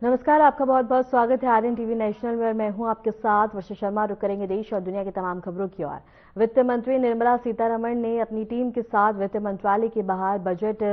नमस्कार, आपका बहुत बहुत स्वागत है आर्यन टीवी नेशनल में। मैं हूं आपके साथ वर्षा शर्मा। रुक करेंगे देश और दुनिया की तमाम खबरों की ओर। वित्त मंत्री निर्मला सीतारमण ने अपनी टीम के साथ वित्त मंत्रालय के बाहर बजट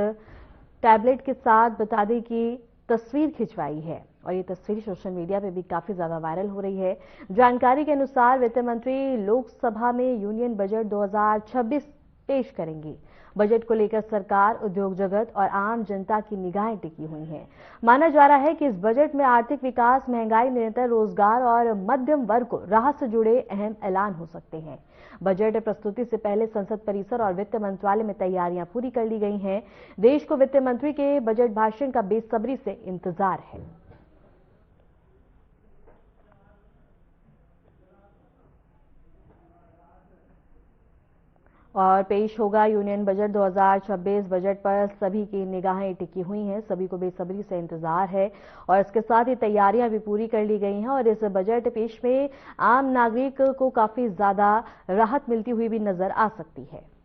टैबलेट के साथ बता दें कि तस्वीर खिंचवाई है और ये तस्वीर सोशल मीडिया पे भी काफी ज्यादा वायरल हो रही है। जानकारी के अनुसार वित्त मंत्री लोकसभा में यूनियन बजट 2026 पेश करेंगी। बजट को लेकर सरकार, उद्योग जगत और आम जनता की निगाहें टिकी हुई हैं। माना जा रहा है कि इस बजट में आर्थिक विकास, महंगाई नियंत्रण, रोजगार और मध्यम वर्ग को राहत से जुड़े अहम ऐलान हो सकते हैं। बजट प्रस्तुति से पहले संसद परिसर और वित्त मंत्रालय में तैयारियां पूरी कर ली गई हैं। देश को वित्त मंत्री के बजट भाषण का बेसब्री से इंतजार है। और पेश होगा यूनियन बजट 2026। बजट पर सभी की निगाहें टिकी हुई हैं, सभी को बेसब्री से इंतजार है और इसके साथ ही तैयारियां भी पूरी कर ली गई हैं। और इस बजट पेश में आम नागरिक को काफी ज्यादा राहत मिलती हुई भी नजर आ सकती है।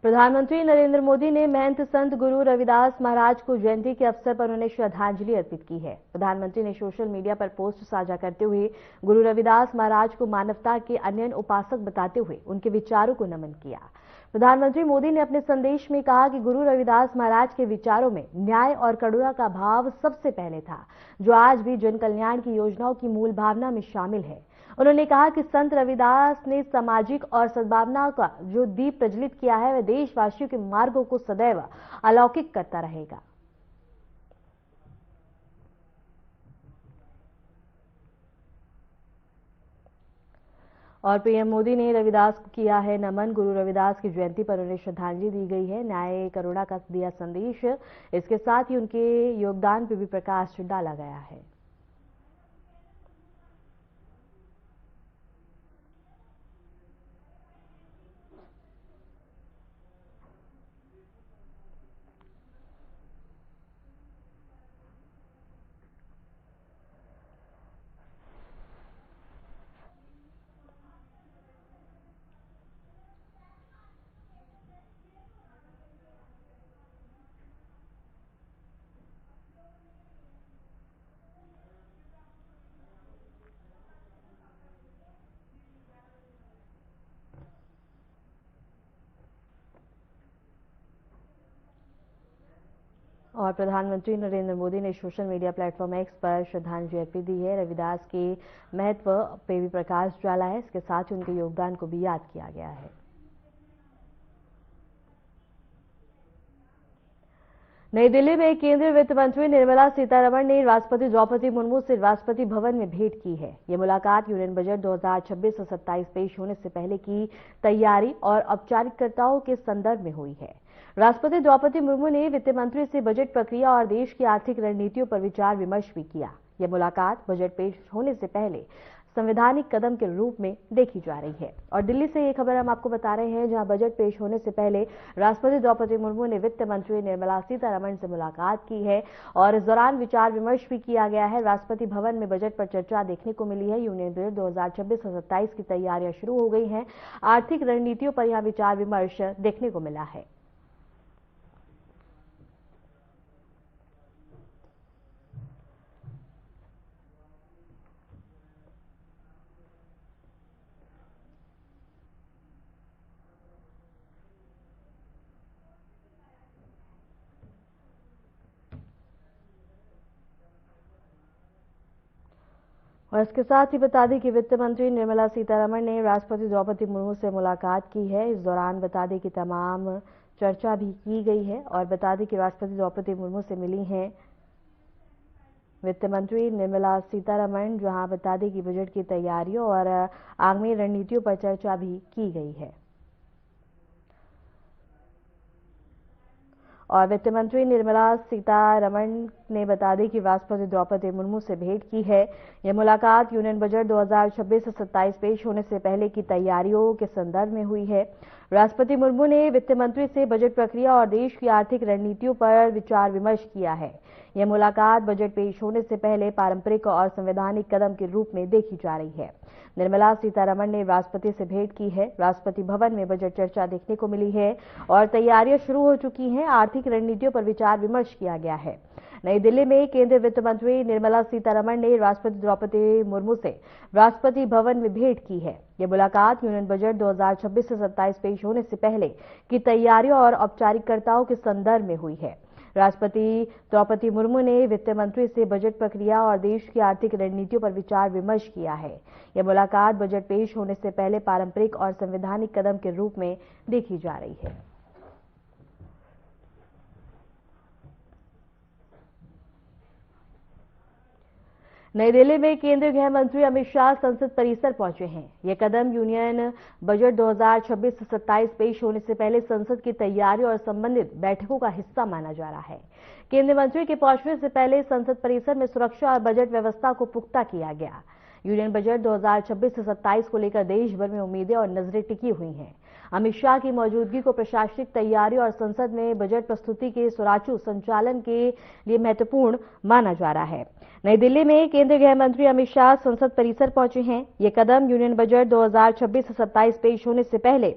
प्रधानमंत्री नरेंद्र मोदी ने महंत संत गुरु रविदास महाराज को जयंती के अवसर पर उन्हें श्रद्धांजलि अर्पित की है। प्रधानमंत्री ने सोशल मीडिया पर पोस्ट साझा करते हुए गुरु रविदास महाराज को मानवता के अनन्य उपासक बताते हुए उनके विचारों को नमन किया। प्रधानमंत्री मोदी ने अपने संदेश में कहा कि गुरु रविदास महाराज के विचारों में न्याय और करुणा का भाव सबसे पहले था, जो आज भी जन कल्याण की योजनाओं की मूल भावना में शामिल है। उन्होंने कहा कि संत रविदास ने सामाजिक और सद्भावना का जो दीप प्रज्वलित किया है, वह देशवासियों के मार्गों को सदैव अलौकिक करता रहेगा। और पीएम मोदी ने रविदास को किया है नमन। गुरु रविदास की जयंती पर उन्हें श्रद्धांजलि दी गई है। न्याय करुणा का दिया संदेश, इसके साथ ही उनके योगदान पर भी प्रकाश डाला गया है। और प्रधानमंत्री नरेंद्र मोदी ने सोशल मीडिया प्लेटफॉर्म एक्स पर श्रद्धांजलि अर्पित दी है। रविदास के महत्व पे भी प्रकाश डाला है, इसके साथ ही उनके योगदान को भी याद किया गया है। नई दिल्ली में केंद्रीय वित्त मंत्री निर्मला सीतारमण ने राष्ट्रपति द्रौपदी मुर्मू से राष्ट्रपति भवन में भेंट की है। यह मुलाकात यूनियन बजट 2026 और 27 पेश होने से पहले की तैयारी और औपचारिकताओं के संदर्भ में हुई है। राष्ट्रपति द्रौपदी मुर्मू ने वित्त मंत्री से बजट प्रक्रिया और देश की आर्थिक रणनीतियों पर विचार विमर्श भी किया। यह मुलाकात बजट पेश होने से पहले संवैधानिक कदम के रूप में देखी जा रही है। और दिल्ली से ये खबर हम आपको बता रहे हैं, जहां बजट पेश होने से पहले राष्ट्रपति द्रौपदी मुर्मू ने वित्त मंत्री निर्मला सीतारमण से मुलाकात की है और इस दौरान विचार विमर्श भी किया गया है। राष्ट्रपति भवन में बजट पर चर्चा देखने को मिली है। यूनियन बजट 2026 और 27 की तैयारियां शुरू हो गई हैं। आर्थिक रणनीतियों पर यहां विचार विमर्श देखने को मिला है। और इसके साथ ही बता दें कि वित्त मंत्री निर्मला सीतारमण ने राष्ट्रपति द्रौपदी मुर्मू से मुलाकात की है। इस दौरान बता दें कि तमाम चर्चा भी की गई है और बता दें कि राष्ट्रपति द्रौपदी मुर्मू से मिली हैं वित्त मंत्री निर्मला सीतारमण, जहां बता दें कि बजट की तैयारियों और आगामी रणनीतियों पर चर्चा भी की गई है। और वित्त मंत्री निर्मला सीतारमण ने बता दी कि राष्ट्रपति द्रौपदी मुर्मू से भेंट की है। यह मुलाकात यूनियन बजट 2026 से 27 पेश होने से पहले की तैयारियों के संदर्भ में हुई है। राष्ट्रपति मुर्मू ने वित्त मंत्री से बजट प्रक्रिया और देश की आर्थिक रणनीतियों पर विचार विमर्श किया है। यह मुलाकात बजट पेश होने से पहले पारंपरिक और संवैधानिक कदम के रूप में देखी जा रही है। निर्मला सीतारमण ने राष्ट्रपति से भेंट की है। राष्ट्रपति भवन में बजट चर्चा देखने को मिली है और तैयारियां शुरू हो चुकी हैं। आर्थिक रणनीतियों पर विचार विमर्श किया गया है। नई दिल्ली में केंद्रीय वित्त मंत्री निर्मला सीतारमण ने राष्ट्रपति द्रौपदी मुर्मू से राष्ट्रपति भवन में भेंट की है। यह मुलाकात यूनियन बजट 2026 से 27 पेश होने से पहले की तैयारियों और औपचारिकताओं के संदर्भ में हुई है। राष्ट्रपति द्रौपदी मुर्मू ने वित्त मंत्री से बजट प्रक्रिया और देश की आर्थिक रणनीतियों पर विचार विमर्श किया है। यह मुलाकात बजट पेश होने से पहले पारंपरिक और संवैधानिक कदम के रूप में देखी जा रही है। नई दिल्ली में केंद्रीय गृह मंत्री अमित शाह संसद परिसर पहुंचे हैं। यह कदम यूनियन बजट 2026 से 27 पेश होने से पहले संसद की तैयारी और संबंधित बैठकों का हिस्सा माना जा रहा है। केंद्रीय मंत्री के पहुंचने से पहले संसद परिसर में सुरक्षा और बजट व्यवस्था को पुख्ता किया गया। यूनियन बजट 2026 से 27 को लेकर देश भर में उम्मीदें और नजरें टिकी हुई हैं। अमित शाह की मौजूदगी को प्रशासनिक तैयारी और संसद में बजट प्रस्तुति के सुचारू संचालन के लिए महत्वपूर्ण माना जा रहा है। नई दिल्ली में केंद्रीय गृह मंत्री अमित शाह संसद परिसर पहुंचे हैं। ये कदम यूनियन बजट 2026 से 27 पेश होने से पहले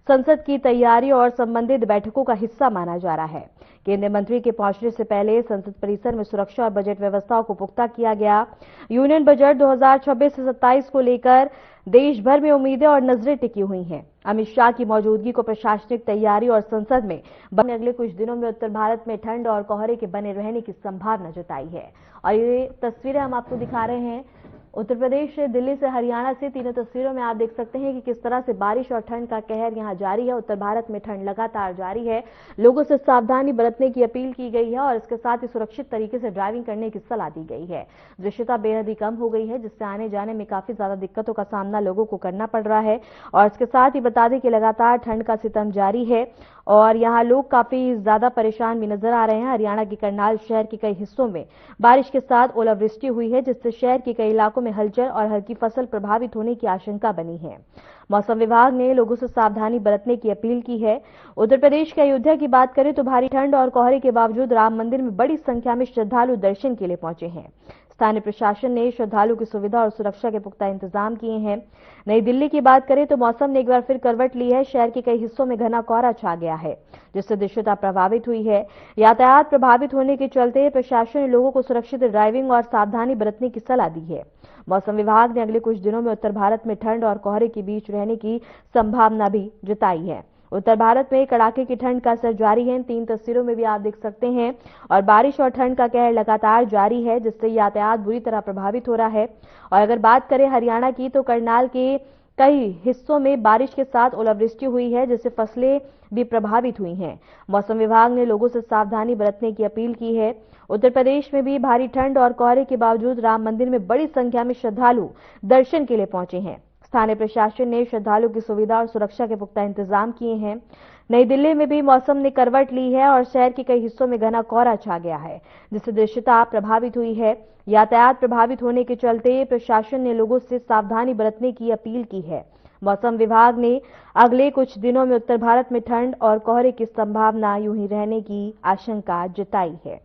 संसद की तैयारी और संबंधित बैठकों का हिस्सा माना जा रहा है। केंद्रीय मंत्री के पहुंचने से पहले संसद परिसर में सुरक्षा और बजट व्यवस्थाओं को पुख्ता किया गया। यूनियन बजट 2026 से 27 को लेकर देश भर में उम्मीदें और नजरें टिकी हुई हैं। अमित शाह की मौजूदगी को प्रशासनिक तैयारी और संसद में अगले कुछ दिनों में उत्तर भारत में ठंड और कोहरे के बने रहने की संभावना जताई है। और ये तस्वीरें हम आपको दिखा रहे हैं उत्तर प्रदेश से, दिल्ली से, हरियाणा से। तीनों तस्वीरों में आप देख सकते हैं कि किस तरह से बारिश और ठंड का कहर यहां जारी है। उत्तर भारत में ठंड लगातार जारी है। लोगों से सावधानी बरतने की अपील की गई है और इसके साथ ही सुरक्षित तरीके से ड्राइविंग करने की सलाह दी गई है। दृश्यता बेहद ही कम हो गई है, जिससे आने जाने में काफी ज्यादा दिक्कतों का सामना लोगों को करना पड़ रहा है। और इसके साथ ही बता दें कि लगातार ठंड का सितम जारी है और यहाँ लोग काफी ज्यादा परेशान भी नजर आ रहे हैं। हरियाणा के करनाल शहर के कई हिस्सों में बारिश के साथ ओलावृष्टि हुई है, जिससे शहर के कई इलाकों में हलचल और हल्की फसल प्रभावित होने की आशंका बनी है। मौसम विभाग ने लोगों से सावधानी बरतने की अपील की है। उत्तर प्रदेश के अयोध्या की बात करें तो भारी ठंड और कोहरे के बावजूद राम मंदिर में बड़ी संख्या में श्रद्धालु दर्शन के लिए पहुंचे हैं। स्थानीय प्रशासन ने श्रद्धालुओं की सुविधा और सुरक्षा के पुख्ता इंतजाम किए हैं। नई दिल्ली की बात करें तो मौसम ने एक बार फिर करवट ली है। शहर के कई हिस्सों में घना कोहरा छा गया है, जिससे दृश्यता प्रभावित हुई है। यातायात प्रभावित होने के चलते प्रशासन ने लोगों को सुरक्षित ड्राइविंग और सावधानी बरतने की सलाह दी है। मौसम विभाग ने अगले कुछ दिनों में उत्तर भारत में ठंड और कोहरे के बीच रहने की संभावना भी जताई है। उत्तर भारत में कड़ाके की ठंड का असर जारी है। इन तीन तस्वीरों में भी आप देख सकते हैं। और बारिश और ठंड का कहर लगातार जारी है, जिससे यातायात बुरी तरह प्रभावित हो रहा है। और अगर बात करें हरियाणा की तो करनाल के कई हिस्सों में बारिश के साथ ओलावृष्टि हुई है, जिससे फसलें भी प्रभावित हुई हैं। मौसम विभाग ने लोगों से सावधानी बरतने की अपील की है। उत्तर प्रदेश में भी भारी ठंड और कोहरे के बावजूद राम मंदिर में बड़ी संख्या में श्रद्धालु दर्शन के लिए पहुंचे हैं। स्थानीय प्रशासन ने श्रद्धालुओं की सुविधा और सुरक्षा के पुख्ता इंतजाम किए हैं। नई दिल्ली में भी मौसम ने करवट ली है और शहर के कई हिस्सों में घना कोहरा छा गया है, जिससे दृश्यता प्रभावित हुई है। यातायात प्रभावित होने के चलते प्रशासन ने लोगों से सावधानी बरतने की अपील की है। मौसम विभाग ने अगले कुछ दिनों में उत्तर भारत में ठंड और कोहरे की संभावना यूं ही रहने की आशंका जताई है।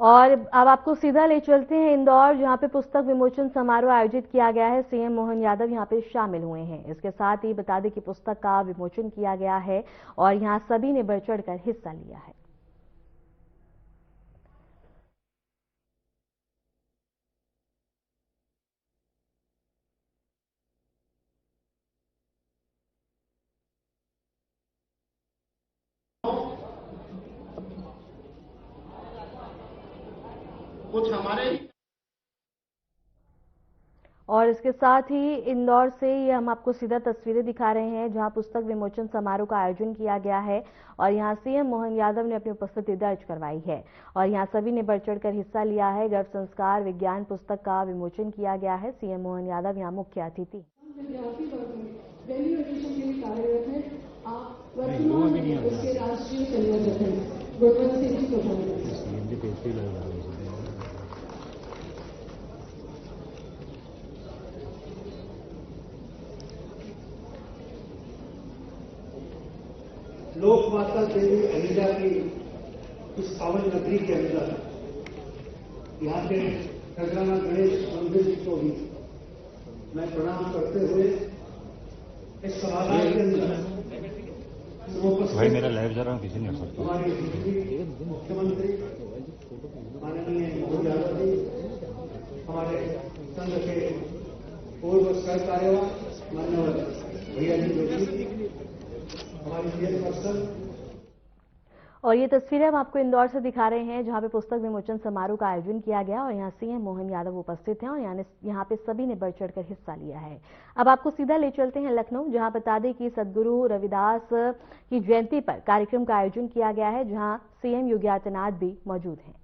और अब आपको सीधा ले चलते हैं इंदौर, जहां पे पुस्तक विमोचन समारोह आयोजित किया गया है। सीएम मोहन यादव यहां पे शामिल हुए हैं। इसके साथ ही बता दें कि पुस्तक का विमोचन किया गया है और यहां सभी ने बढ़ चढ़कर हिस्सा लिया है। कुछ हमारे और इसके साथ ही इंदौर से ये हम आपको सीधा तस्वीरें दिखा रहे हैं, जहां पुस्तक विमोचन समारोह का आयोजन किया गया है और यहां सीएम मोहन यादव ने अपनी उपस्थिति दर्ज करवाई है और यहां सभी ने बढ़ चढ़कर हिस्सा लिया है। गर्भ संस्कार विज्ञान पुस्तक का विमोचन किया गया है। सीएम मोहन यादव यहां मुख्य अतिथि। लोकमाता देवी अहिल्या की इस पावन नगरी के अंदर यहाँ के खजराना गणेश मंदिर को भी मैं प्रणाम करते हुए इस सभागार के अंदर भाई मेरा लाइव जा रहा हूँ, किसी नहीं हो सकता। हमारे मुख्यमंत्री माननीय मोहन यादव जी, हमारे संघ के पूर्व सह कार्यवाह मान्यवर भैया जी जोशी, हमारी चेयरपर्सन। और ये तस्वीरें हम आपको इंदौर से दिखा रहे हैं, जहां पे पुस्तक विमोचन समारोह का आयोजन किया गया और यहां सीएम मोहन यादव उपस्थित हैं और यहां पे सभी ने बढ़ चढ़कर हिस्सा लिया है। अब आपको सीधा ले चलते हैं लखनऊ, जहां बता दें कि सदगुरु रविदास की जयंती पर कार्यक्रम का आयोजन किया गया है, जहां सीएम योगी आदित्यनाथ भी मौजूद हैं।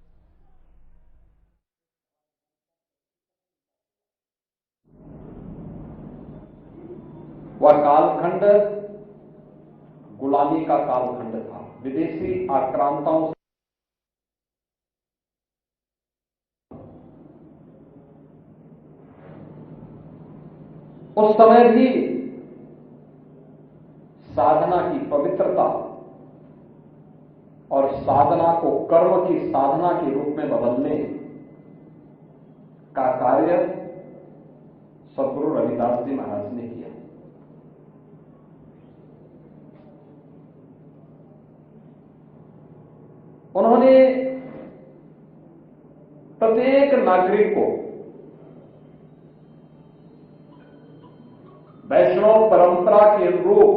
वह कालखंड गुलामी का कालखंड था। विदेशी आक्रांताओं उस समय भी साधना की पवित्रता और साधना को कर्म की साधना के रूप में बदलने का कार्य सदगुरु रविदास जी महाराज ने किया। उन्होंने प्रत्येक नागरिक को वैष्णव परंपरा के अनुरूप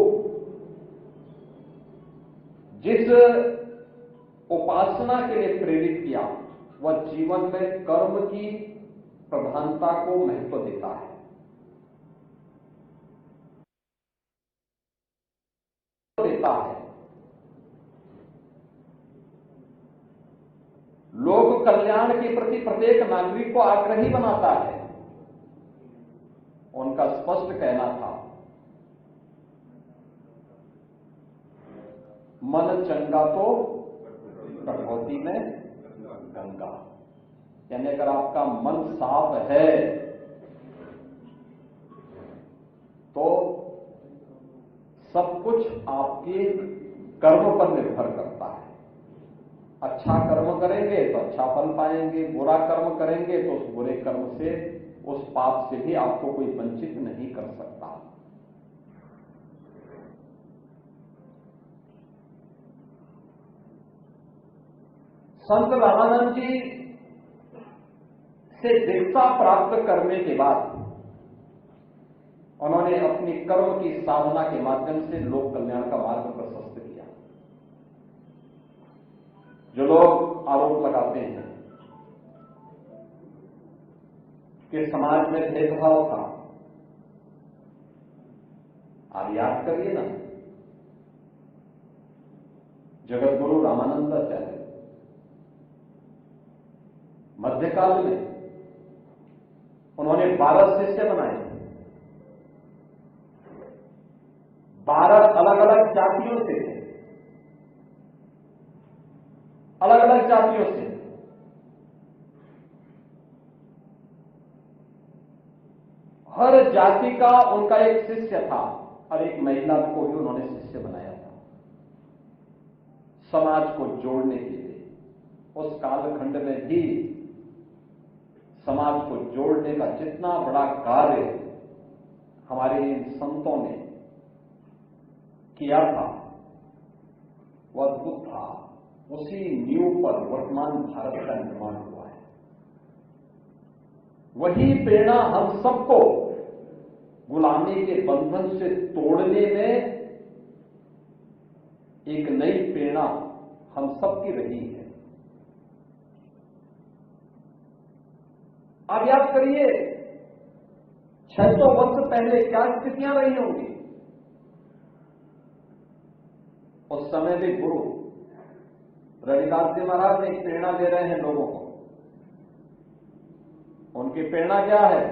जिस उपासना के लिए प्रेरित किया, वह जीवन में कर्म की प्रधानता को महत्व देता है। लोक कल्याण के प्रति प्रत्येक नागरिक को आग्रही बनाता है। उनका स्पष्ट कहना था, मन चंगा तो कठौती में गंगा। यानी अगर आपका मन साफ है तो सब कुछ आपके कर्म पर निर्भर करता है। अच्छा कर्म करेंगे तो अच्छा फल पाएंगे, बुरा कर्म करेंगे तो उस बुरे कर्म से, उस पाप से भी आपको कोई वंचित नहीं कर सकता। संत रामानंद जी से दीक्षा प्राप्त करने के बाद उन्होंने अपनी कर्म की साधना के माध्यम से लोक कल्याण का मार्ग प्रशस्त किया। जो लोग आरोप लगाते हैं कि समाज में भेदभाव था, आप याद करिए ना, जगत गुरु रामानंदाचार्य मध्यकाल में उन्होंने 12 शिष्य बनाए। 12 अलग अलग जातियों से थे, अलग अलग जातियों से। हर जाति का उनका एक शिष्य था और एक महिला को भी उन्होंने शिष्य बनाया था, समाज को जोड़ने के लिए। उस कालखंड में भी समाज को जोड़ने का जितना बड़ा कार्य हमारे इन संतों ने किया था, वह अद्भुत था। उसी नींव पर वर्तमान भारत का निर्माण हुआ है। वही प्रेरणा हम सबको गुलामी के बंधन से तोड़ने में एक नई प्रेरणा हम सबकी रही है। आप याद करिए 600 वर्ष पहले क्या स्थितियां रही होंगी। उस समय भी गुरु रविदास जी महाराज ने एक प्रेरणा दे रहे हैं लोगों को। उनकी प्रेरणा क्या है?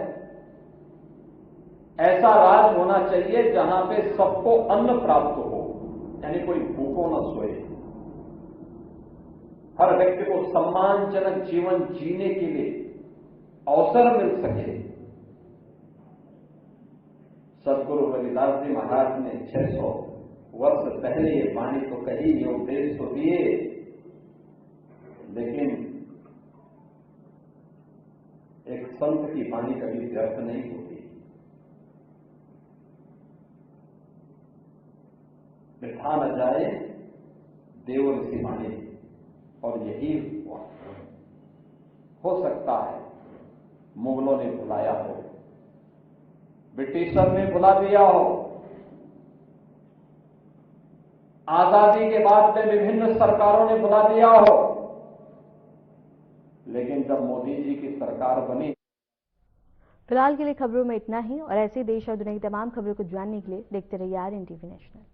ऐसा राज होना चाहिए जहां पे सबको अन्न प्राप्त हो, यानी कोई भूखों न सोए। हर व्यक्ति को सम्मानजनक जीवन जीने के लिए अवसर मिल सके। सदगुरु रविदास जी महाराज ने वर्ष पहले ये वाणी तो कही, ये उपदेश तो दिए, लेकिन एक संत की वाणी कभी व्यर्थ नहीं होती। बिठा न जाए देव ऋषि वाणी, और यही हुआ। हो सकता है मुगलों ने बुलाया हो, ब्रिटिशर ने बुला दिया हो, आजादी के बाद में विभिन्न सरकारों ने बुला दिया हो, लेकिन जब मोदी जी की सरकार बनी। फिलहाल के लिए खबरों में इतना ही, और ऐसे देश और दुनिया की तमाम खबरों को जानने के लिए देखते रहिए RNTV नेशनल।